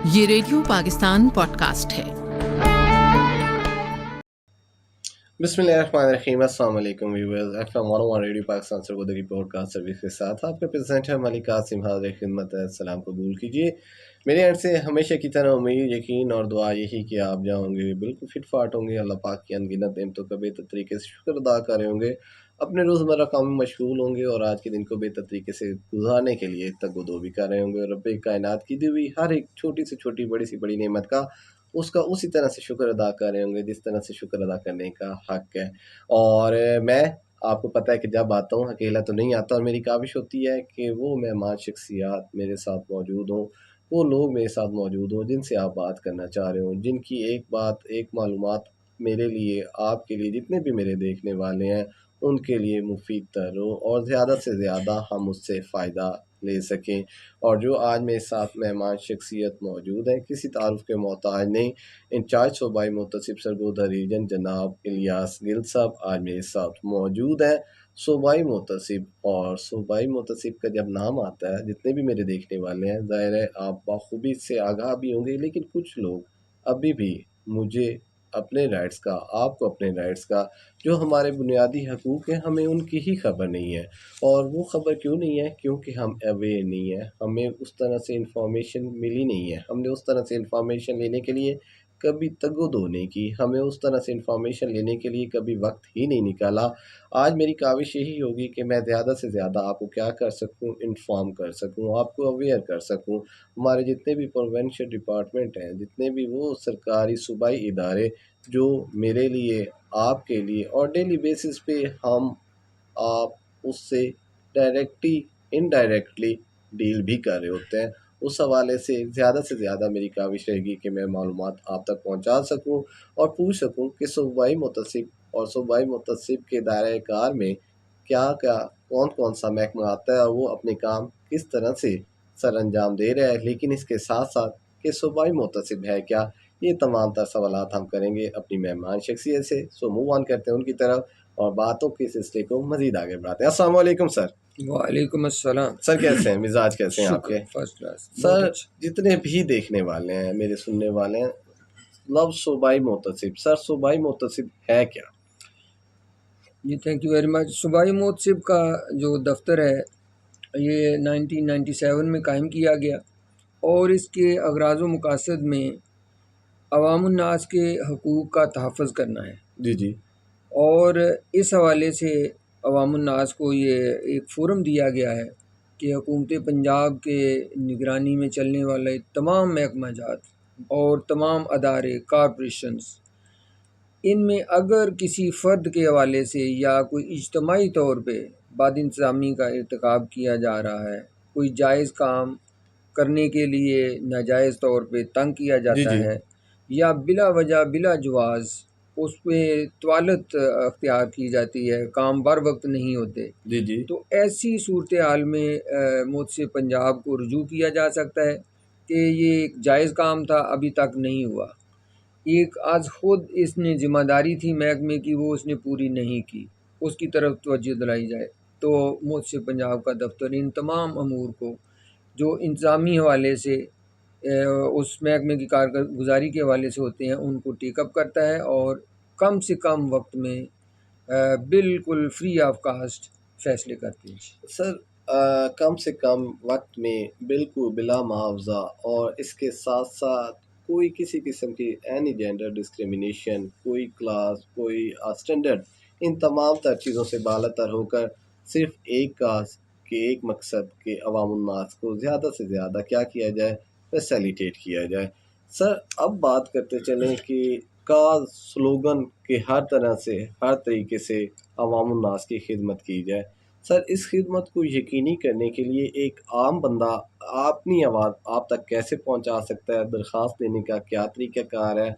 ये radio Pakistan podcast है। बिस्मिल्लाहिर्रहमानिर्रहीम। अस्सलाम वालेकुम viewers. FM 101 radio Pakistan Sargodha podcast service के साथ आपके प्रेजेंट है मलिक कासिम। हाज़िर खिदमत है, सलाम कबूल कीजिए। मेरे एंड से हमेशा की तरह उम्मीद, यकीन और दुआ यही कि आप जाओगे बिल्कुल फिट फाट होंगे, अल्लाह पाक की अनगिनत नेमतों का बेहतर तरीके से शुक्र अदा कर रहे होंगे, अपने रोज़मर्रा काम में मशगूल होंगे और आज के दिन को बेहतर तरीके से गुजारने के लिए तगदो भी कर रहे होंगे। रब्बे कायनात की दी हुई हर एक छोटी से छोटी, बड़ी से बड़ी नेमत का उसका उसी तरह से शुक्र अदा कर रहे होंगे जिस तरह से शुक्र अदा करने का हक है। और मैं, आपको पता है कि जब आता हूँ अकेला तो नहीं आता, और मेरी काविश होती है कि वो मेहमान शख्सियात मेरे साथ मौजूद हों, वो लोग मेरे साथ मौजूद हों जिनसे आप बात करना चाह रहे हो, जिनकी एक बात, एक मालूमात मेरे लिए, आपके लिए, जितने भी मेरे देखने वाले हैं उनके लिए मुफीद तर हो और ज़्यादा से ज़्यादा हम उससे फ़ायदा ले सकें। और जो आज मेरे साथ मेहमान शख्सियत मौजूद हैं, किसी तारुफ के मोहताज नहीं, इंचार्ज सूबाई मुतसिब सरगोदा रीजन जनाब इलियास गिल साहब आज मेरे साथ मौजूद हैं। सूबाई मुतसिब, और सूबाई मुतसिब का जब नाम आता है, जितने भी मेरे देखने वाले हैं, ज़ाहिर है आप बखूबी से आगाह भी होंगे, लेकिन कुछ लोग अभी भी मुझे अपने राइट्स का, आपको अपने राइट्स का, जो हमारे बुनियादी हकूक़ हैं, हमें उनकी ही खबर नहीं है। और वो खबर क्यों नहीं है? क्योंकि हम अवेयर नहीं हैं, हमें उस तरह से इंफॉर्मेशन मिली नहीं है, हमने उस तरह से इंफॉर्मेशन लेने के लिए कभी तगदो नहीं की, हमें उस तरह से इंफॉर्मेशन लेने के लिए कभी वक्त ही नहीं निकाला। आज मेरी काविश यही होगी कि मैं ज़्यादा से ज़्यादा आपको क्या कर सकूं, इन्फॉर्म कर सकूं, आपको अवेयर कर सकूं। हमारे जितने भी प्रोवेंशन डिपार्टमेंट हैं, जितने भी वो सरकारी सूबाई इदारे जो मेरे लिए, आपके लिए और डेली बेसिस पे हम आप उससे डायरेक्टली, इनडायरेक्टली डील भी कर रहे होते हैं, उस हवाले से ज़्यादा मेरी काविश रहेगी कि मैं मालूमात आप तक पहुंचा सकूं और पूछ सकूं कि सूबाई मुतसिब और सूबाई मुतसिब के दायरे कार में क्या क्या, कौन कौन सा महकमा आता है और वो अपने काम किस तरह से सर अंजाम दे रहा है। लेकिन इसके साथ साथ कि सूबाई मुतसिब है क्या, ये तमाम तर सवालात हम करेंगे अपनी मेहमान शख्सियत से। सो मूव ऑन करते हैं उनकी तरफ और बातों के सिलसिले को मज़ीद आगे बढ़ाते हैं। अस्सलाम वालेकुम सर। वालेकुम अस्सलाम। सर कैसे हैं, मिजाज कैसे हैं शुक्र, आपके? फर्स्ट क्लास, बहुत सर, अच्छा। जितने भी देखने वाले हैं, मेरे सुनने वाले हैं, लव सूबाई मुतसिब, सर सूबाई मुतसिब है क्या? जी थैंक यू वेरी मच। सूबाई मोहतसिब का जो दफ्तर है ये 1997 में कायम किया गया और इसके अगराज़ व मकासद में अवामुन्नास के हकूक़ का तहफ़्फ़ुज़ करना है। जी जी। और इस हवाले से अवामुन्नास को ये एक फ़ोरम दिया गया है कि हुकूमत पंजाब के निगरानी में चलने वाले तमाम महकमा जात और तमाम अदारे, कॉरपोरेशंस, इनमें अगर किसी फ़र्द के हवाले से या कोई इज्तमाही तौर पे बदइंतज़ामी का इर्तिकाब किया जा रहा है, कोई जायज़ काम करने के लिए नाजायज़ तौर पे तंग किया जी जाता जी। है या बिला वजह, बिला जवाज़ उस पे तवालत अख्तियार की जाती है, काम बर वक्त नहीं होते, जी जी। तो ऐसी सूरत हाल में मुझसे पंजाब को रुजू किया जा सकता है कि ये एक जायज़ काम था, अभी तक नहीं हुआ। एक आज खुद इसने ज़िम्मेदारी थी महकमे की, वो उसने पूरी नहीं की, उसकी तरफ तवज्जो दिलाई जाए। तो मुझसे पंजाब का दफ्तर इन तमाम अमूर को जो इंतज़ामी हवाले से उस महकमे की कारगुजारी के हवाले से होते हैं, उनको टेकअप करता है और कम से कम वक्त में बिल्कुल फ्री ऑफ कास्ट फ़ैसले करते हैं। सर, कम से कम वक्त में बिल्कुल बिला मुआवजा, और इसके साथ साथ कोई किसी किस्म की एनी जेंडर डिस्क्रिमिनेशन, कोई क्लास, कोई स्टैंडर्ड, इन तमाम तर चीज़ों से बालातर होकर सिर्फ एक काज के, एक मकसद के अवामुन्नास को ज़्यादा से ज़्यादा क्या किया जाए, फैसिलिटेट किया जाए। सर, अब बात करते चलें कि का स्लोगन के हर तरह से, हर तरीके से अवामुन्नास की खिदमत की जाए। सर, इस खिदमत को यकीनी करने के लिए एक आम बंदा अपनी आवाज़ आप तक कैसे पहुंचा सकता है? दरख्वास्त देने का क्या तरीक़ाकार है?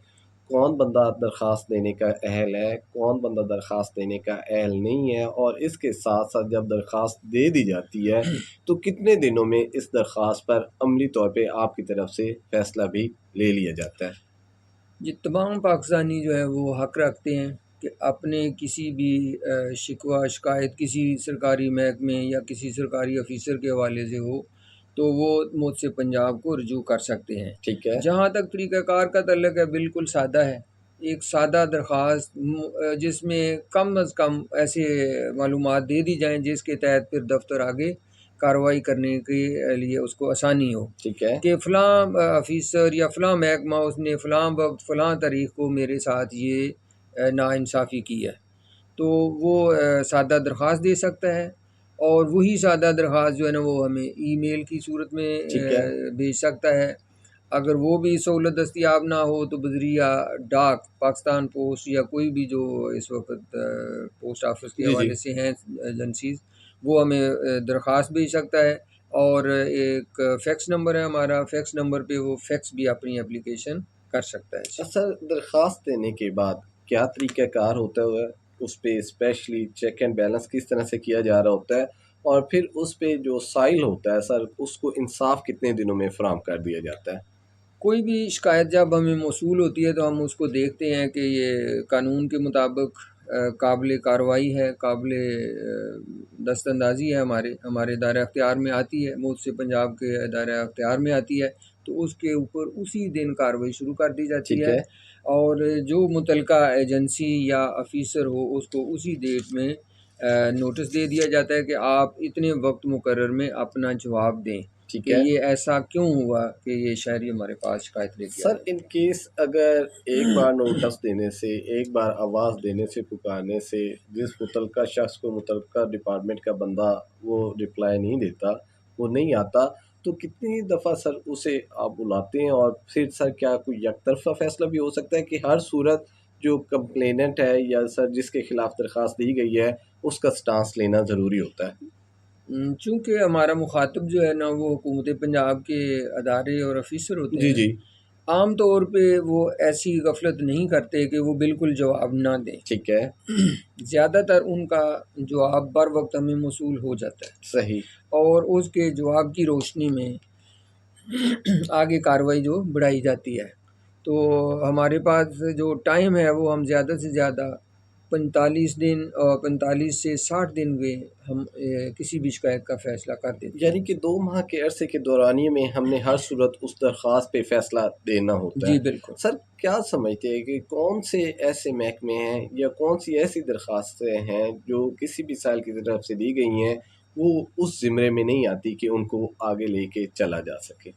कौन बंदा दरख्वास्त देने का अहल है? कौन बंदा दरख्वास्त देने का अहल नहीं है? और इसके साथ-साथ जब दरख्वास्त दे दी जाती है, तो कितने दिनों में इस दरख्वास्त पर अमली तौर पे आपकी तरफ से फ़ैसला भी ले लिया जाता है? ये तमाम पाकिस्तानी जो है वो हक़ रखते हैं कि अपने किसी भी शिकवा शिकायत किसी सरकारी महकमे या किसी सरकारी ऑफ़िसर के हवाले से हो, तो वो मुझसे पंजाब को रजू कर सकते हैं। ठीक है। जहाँ तक तरीक़ाकार का तल्लुक़ है, बिल्कुल सादा है। एक सादा दरख़्वास्त जिसमें कम अज़ कम ऐसे मालूमात दे दी जाएँ जिसके तहत फिर दफ्तर आगे कार्रवाई करने के लिए उसको आसानी हो ठीक है। कि फ़लाँ ऑफ़िसर या फ़लाँ महकमा उसने फ़लाँ वक़्त फ़लाँ तारीख़ को मेरे साथ ये नाइंसाफ़ी की है। तो वो सादा दरख़्वास्त दे सकता है और वही सादा दरख़्वास्त जो है ना वो हमें ईमेल की सूरत में ठीक है। भेज सकता है। अगर वो भी सहूलत दस्तयाब ना हो तो बज़रिया डाक, पाकिस्तान पोस्ट या कोई भी जो इस वक़्त पोस्ट ऑफ़िस के जी, हवाले जी। से हैं एजेंसीज़, वो हमें दरख़्वास्त भेज सकता है। और एक फ़ैक्स नंबर है हमारा, फ़ैक्स नंबर पे वो फ़ैक्स भी अपनी एप्लीकेशन कर सकता है। जी। सर, दरख़्वास्त देने के बाद क्या तरीक़ाकार होता है? उस पे स्पेशली चेक एंड बैलेंस किस तरह से किया जा रहा होता है? और फिर उस पे जो साइल होता है सर, उसको इंसाफ़ कितने दिनों में फ़राहम कर दिया जाता है? कोई भी शिकायत जब हमें मौसूल होती है तो हम उसको देखते हैं कि ये कानून के मुताबिक काबिल कार्रवाई है, काबिल दस्तअंदाज़ी है, हमारे दायरा अख्तियार में आती है, मुझसे पंजाब के दायरा अख्तियार में आती है, तो उसके ऊपर उसी दिन कार्रवाई शुरू कर दी जाती ठीक है। है। और जो मुतलका एजेंसी या ऑफ़िसर हो उसको उसी डेट में नोटिस दे दिया जाता है कि आप इतने वक्त मुकर्रर में अपना जवाब दें ठीक कि है। ये ऐसा क्यों हुआ कि ये शहरी हमारे पास शिकायत लेके सर, आए। इन केस अगर एक बार नोटिस देने से, एक बार आवाज़ देने से, पुकारने से, जिस मुतलका शख़्स को मुतलका डिपार्टमेंट का बंदा वो रिप्लाई नहीं देता, वो नहीं आता, तो कितनी दफ़ा सर उसे आप बुलाते हैं? और फिर सर क्या कोई एकतरफ़ा फ़ैसला भी हो सकता है कि हर सूरत जो कंप्लेनेंट है या सर जिसके खिलाफ दरख्वास्त दी गई है, उसका स्टांस लेना ज़रूरी होता है? चूँकि हमारा मुख़ातिब जो है ना वो हुकूमत पंजाब के अदारे और ऑफ़िसर होते जी, हैं, जी। आम तौर पे वो ऐसी गफ़लत नहीं करते कि वो बिल्कुल जवाब ना दें। ठीक है। ज़्यादातर उनका जवाब बर वक़्त हमें मौसूल हो जाता है सही। और उसके जवाब की रोशनी में आगे कार्रवाई जो बढ़ाई जाती है। तो हमारे पास जो टाइम है वो हम ज़्यादा से ज़्यादा 45 दिन और 45 से 60 दिन में हम किसी भी शिकायत का फ़ैसला कर देते यानी हैं। कि 2 माह के अरसे के दौरानिए में हमने हर सूरत उस दरख़्वास्त पे फ़ैसला देना होता जी, है। बिल्कुल। सर, क्या समझते हैं कि कौन से ऐसे महकमे हैं या कौन-सी ऐसी दरख़्वास्तें हैं जो किसी भी साइल की तरफ से दी गई हैं, वो उस ज़िम्रे में नहीं आती कि उनको आगे लेके चला जा सके?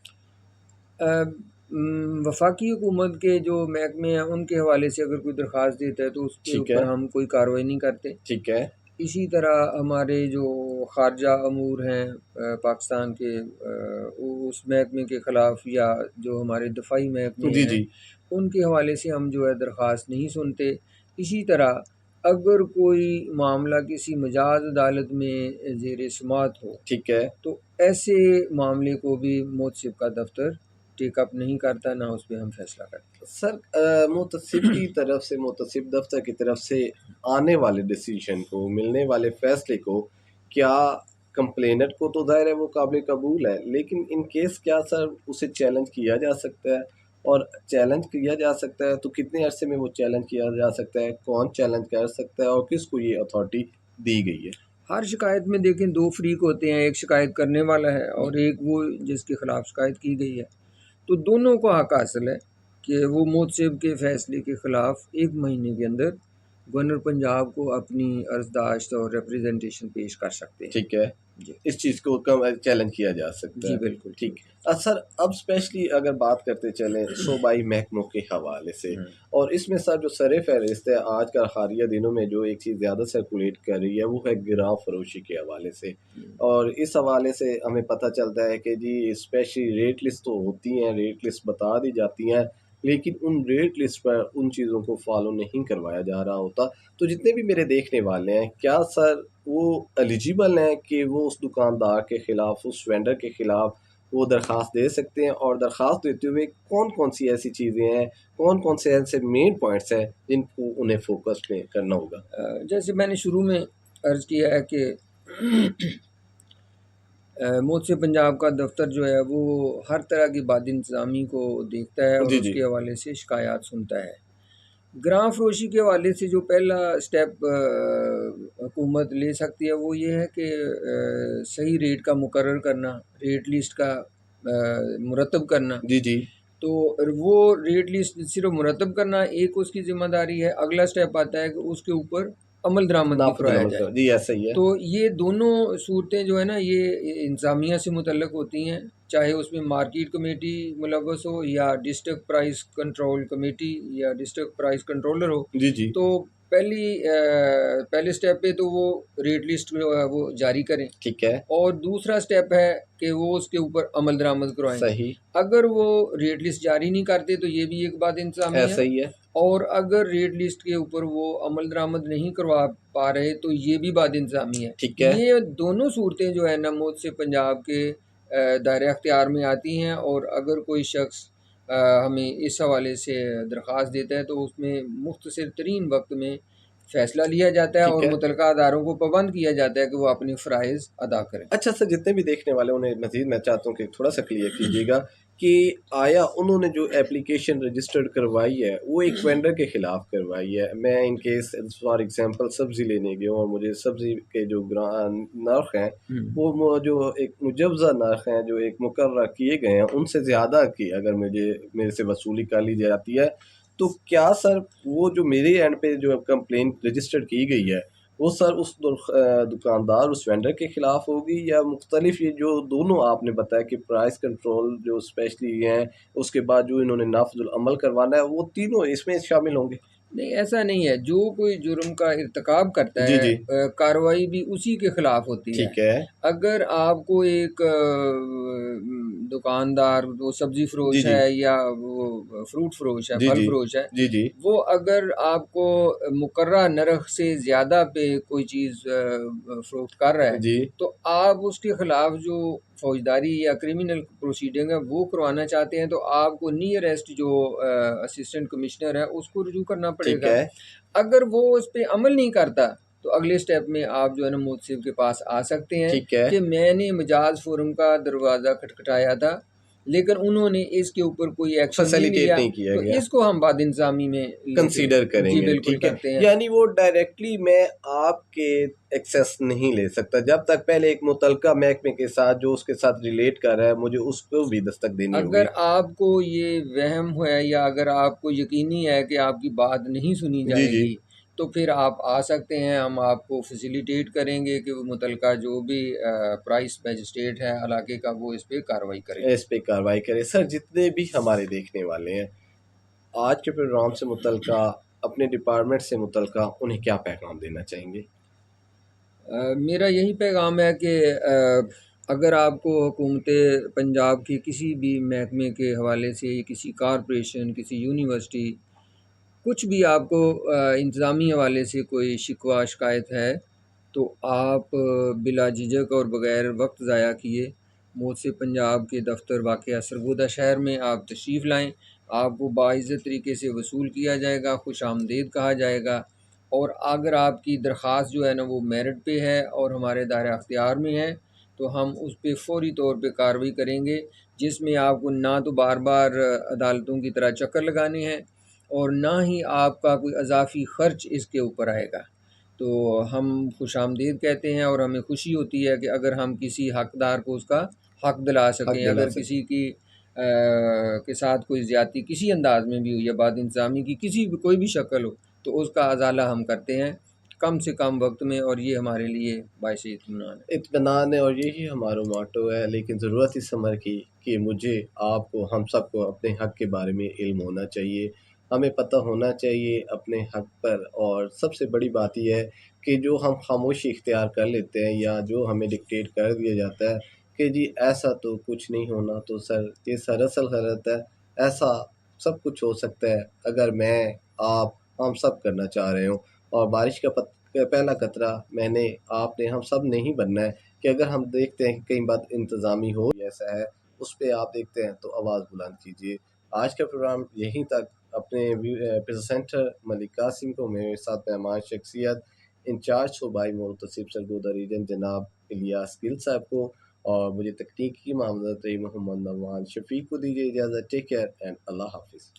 वफ़ाकी हुकूमत के जो महकमे हैं उनके हवाले से अगर कोई दरख़्वास्त देता है तो उसके ठीक है। ऊपर हम कोई कार्रवाई नहीं करते। ठीक है। इसी तरह हमारे जो ख़ारजा अमूर हैं पाकिस्तान के उस महकमे के ख़िलाफ़ या जो हमारे दफ़ाई महकमे जी, हैं, जी। उनके हवाले से हम जो है दरख़्वास्त नहीं सुनते। इसी तरह अगर कोई मामला किसी मजाज अदालत में ज़ेर समाअत हो, ठीक है। तो ऐसे मामले को भी मुतसिब का दफ़्तर टेक अप नहीं करता, ना उस पे हम फ़ैसला करते। सर, मुतसिब की तरफ से, मुतसिब दफ्तर की तरफ से आने वाले डिसीजन को, मिलने वाले फैसले को, क्या कंप्लेनेंट को तो ज़ाहिर है वो काबिल कबूल है, लेकिन इन केस क्या सर उसे चैलेंज किया जा सकता है? और चैलेंज किया जा सकता है तो कितने अरसे में वो चैलेंज किया जा सकता है? कौन चैलेंज कर सकता है और किसको ये अथॉरिटी दी गई है? हर शिकायत में देखें 2 फ़रीक होते हैं, एक शिकायत करने वाला है और एक वो जिसके खिलाफ शिकायत की गई है। तो दोनों को हक़ हासिल है कि वो मुतसिब के फ़ैसले के ख़िलाफ़ 1 महीने के अंदर गवर्नर पंजाब को अपनी अर्ज़दाश्त और रिप्रेजेंटेशन पेश कर सकते हैं। ठीक है। जी। इस चीज़ को कम चैलेंज किया जा सकता जी, है। बिल्कुल, ठीक। बिल्कुल। सर, अब स्पेशली अगर बात करते चलें सूबाई महकमों के हवाले से, हुँ, और इसमें सर जो सर-ए-फ़हरिस्त है आजकल हालिया दिनों में जो एक चीज़ ज़्यादा सर्कुलेट कर रही है वो है गिराव फ़रोशी के हवाले से। हुँ। और इस हवाले से हमें पता चलता है कि जी स्पेशली रेट लिस्ट तो होती हैं, रेट लिस्ट बता दी जाती हैं, लेकिन उन रेट लिस्ट पर उन चीज़ों को फ़ॉलो नहीं करवाया जा रहा होता। तो जितने भी मेरे देखने वाले हैं, क्या सर वो एलिजिबल हैं कि वो उस दुकानदार के ख़िलाफ़, उस वेंडर के ख़िलाफ़ वो दरख़्वास्त दे सकते हैं? और दरख़्वास्त देते हुए कौन-कौन सी ऐसी चीज़ें हैं, कौन-कौन से ऐसे मेन पॉइंट्स हैं जिनको उन्हें फ़ोकस में करना होगा? जैसे मैंने शुरू में अर्ज़ किया है कि मुझसे पंजाब का दफ़्तर जो है वो हर तरह की बद इंतज़ामी को देखता है और जी, जी। उसके हवाले से शिकायत सुनता है। ग्रां फरोशी के हवाले से जो पहला स्टेप हुकूमत ले सकती है वो ये है कि सही रेट का मुकर्रर करना, रेट लिस्ट का मुरतब करना। जी, जी। तो वो रेट लिस्ट सिर्फ मुरतब करना एक उसकी ज़िम्मेदारी है। अगला स्टेप आता है कि उसके ऊपर अमल दरामद भी नाफ़िज़ुल करवाया अमल जाए। का जी, ऐसा ही है। तो ये दोनों सूरतें जो है ना ये इंतज़ामिया से मुतल्लक होती हैं, चाहे उसमें मार्केट कमेटी मुलव्वस हो या डिस्ट्रिक्ट प्राइस कंट्रोल कमेटी या डिस्ट्रिक्ट प्राइस कंट्रोलर हो। जी, जी। तो पहले स्टेप पे तो वो रेट लिस्ट जो है वो जारी करें ठीक है, और दूसरा स्टेप है कि वो उसके ऊपर अमल दरामद करवाएँ। सही, अगर वो रेट लिस्ट जारी नहीं करते तो ये भी एक बात इंतज़ामी ऐसा है। ही है। और अगर रेट लिस्ट के ऊपर वो अमल दरामद नहीं करवा पा रहे तो ये भी बात इंतज़ामी है। ठीक है, ये दोनों सूरतें जो है ना मोद से पंजाब के दायरे अख्तियार में आती हैं और अगर कोई शख्स हमें इस हवाले से दरख्वास्त देता है तो उसमें मुख्तसर तरीन वक्त में फ़ैसला लिया जाता है ठीक और है। मुतलका अदारों को पाबंद किया जाता है कि वो अपनी फ़राइज़ अदा करें। अच्छा सर, जितने भी देखने वाले उन्हें मज़ीद मैं चाहता हूँ कि थोड़ा-सा क्लियर कीजिएगा कि आया उन्होंने जो एप्लीकेशन रजिस्टर्ड करवाई है, वो एक वेंडर के खिलाफ करवाई है। मैं इन केस फॉर एग्ज़ाम्पल सब्ज़ी लेने गया हूँ और मुझे सब्ज़ी के जो नर्ख़ हैं, हुँ। वो जो एक मुजवज़ा नर्ख़ हैं, जो एक मुकर्रर किए गए हैं, उनसे ज़्यादा की अगर मेरे से वसूली कर ली जाती है, तो क्या सर वो जो मेरे एंड पे जो कंप्लेंट रजिस्टर्ड की गई है, वो सर उस दुकानदार, उस वेंडर के खिलाफ होगी या मुख्तलिफ ये जो दोनों आपने बताया कि प्राइस कंट्रोल जो स्पेशली हैं, उसके बाद जो इन्होंने नाफ़िज़ुल अमल करवाना है, वो तीनों इसमें शामिल होंगे? नहीं, ऐसा नहीं है। जो कोई जुर्म का इर्तिकाब करता जी, है जी। कार्रवाई भी उसी के खिलाफ होती है। ठीक है। अगर आपको एक दुकानदार वो सब्ज़ी जी, फ़रोश जी। है या वो फ्रूट फ़रोश है, जी, फल जी। फ़रोश है, जी, जी। वो अगर आपको मुकर्रर नर्ख़ से ज़्यादा पे कोई चीज़ फ़रोख्त कर रहा है, जी। तो आप उसके खिलाफ जो फ़ौजदारी या क्रिमिनल प्रोसीडिंग है वो करवाना चाहते हैं तो आपको नियरेस्ट जो असिस्टेंट कमिश्नर है उसको रुजू करना ठीक पड़ेगा। है। अगर वो उस पे अमल नहीं करता तो अगले स्टेप में आप जो है ना मुंसिफ के पास आ सकते हैं ठीक है। कि मैंने मिजाज फोरम का दरवाज़ा खटखटाया था लेकिन उन्होंने इसके ऊपर कोई एक्शन नहीं फैसिलिटेट लिया, नहीं किया तो गया। इसको हम बाद इंतज़ामी में लेके कंसीडर जी करेंगे, बिल्कुल ठीक है। करते हैं। यानी वो डायरेक्टली मैं आपके एक्सेस नहीं ले सकता, जब तक पहले एक मुतलका महकमे के साथ जो उसके साथ रिलेट कर रहा है, मुझे उसको भी दस्तक देनी होगी। अगर आपको ये वहम है या अगर आपको यकीनी है कि आपकी बात नहीं सुनी जी, जी। जाएगी, तो फिर आप आ सकते हैं, हम आपको फैसिलिटेट करेंगे कि वो मुतलका जो भी प्राइस मजिस्ट्रेट है इलाके का वो इस पे कार्रवाई करे। इस पे कार्रवाई करें। सर जितने भी हमारे देखने वाले हैं, आज के प्रोग्राम से मुतलका, अपने डिपार्टमेंट से मुतलका उन्हें क्या पैगाम देना चाहेंगे? मेरा यही पैगाम है कि अगर आपको हुकूमत पंजाब के किसी भी महकमे के हवाले से किसी कारपोरेशन, किसी यूनिवर्सिटी कुछ भी आपको इंतज़ामी हवाले से कोई शिकवा शिकायत है, तो आप बिला झिझक और बग़ैर वक्त ज़ाया किए मोर्चे पंजाब के दफ़्तर वाक़या सरगोदा शहर में आप तशरीफ़ लाएँ। आपको बाइज़्ज़त तरीके से वसूल किया जाएगा, खुशामदीद कहा जाएगा और अगर आपकी दरख़्वास्त जो है ना वो मेरिट पे है और हमारे दायरे अख्तियार में है, तो हम उस पे फ़ौरी तौर पे कार्रवाई करेंगे, जिसमें आपको ना तो बार-बार अदालतों की तरह चक्कर लगाने हैं और ना ही आपका कोई अज़ाफ़ी ख़र्च इसके ऊपर आएगा। तो हम खुशामदीद कहते हैं और हमें खुशी होती है कि अगर हम किसी हक़दार को उसका हक़ दिला हक सकें। दिला अगर सकें। किसी की के साथ कोई ज़्यादती किसी अंदाज़ में भी हुई या बाद-इंतज़ामी की किसी भी कोई भी शक्ल हो, तो उसका अज़ाला हम करते हैं, कम से कम वक़्त में और ये हमारे लिए बाइस इत्मीनान है। इत्मीनान है और यही हमारा मोटो है, लेकिन ज़रूरत इस समय की कि मुझे, आपको, हम सबको अपने हक़ के बारे में इल्म होना चाहिए। हमें पता होना चाहिए अपने हक़ पर और सबसे बड़ी बात ये है कि जो हम खामोशी इख्तियार कर लेते हैं या जो हमें डिक्टेट कर दिया जाता है कि जी ऐसा तो कुछ नहीं होना, तो सर ये सरासर गलत है। ऐसा सब कुछ हो सकता है अगर मैं, आप, हम सब करना चाह रहे हों और बारिश का पहला कतरा मैंने, आपने, हम सब ने ही बनना है कि अगर हम देखते हैं कि कई बात इंतज़ामी हो ऐसा है, उस पे आप देखते हैं तो आवाज़ बुलंद कीजिए। आज का प्रोग्राम यहीं तक। अपने प्रेज़ेंटर मलिक कासिम को, मेरे साथ मेहमान शख्सियत इंचार्ज सूबाई मुंतसिब सरगोदा रीजन जनाब इलियास गिल साहब को और मुझे तकनीकी मामलत रही मोहम्मद नवाज़ शफ़ीक को दीजिए इजाज़त। टेक केयर एंड अल्लाह हाफ़िज़।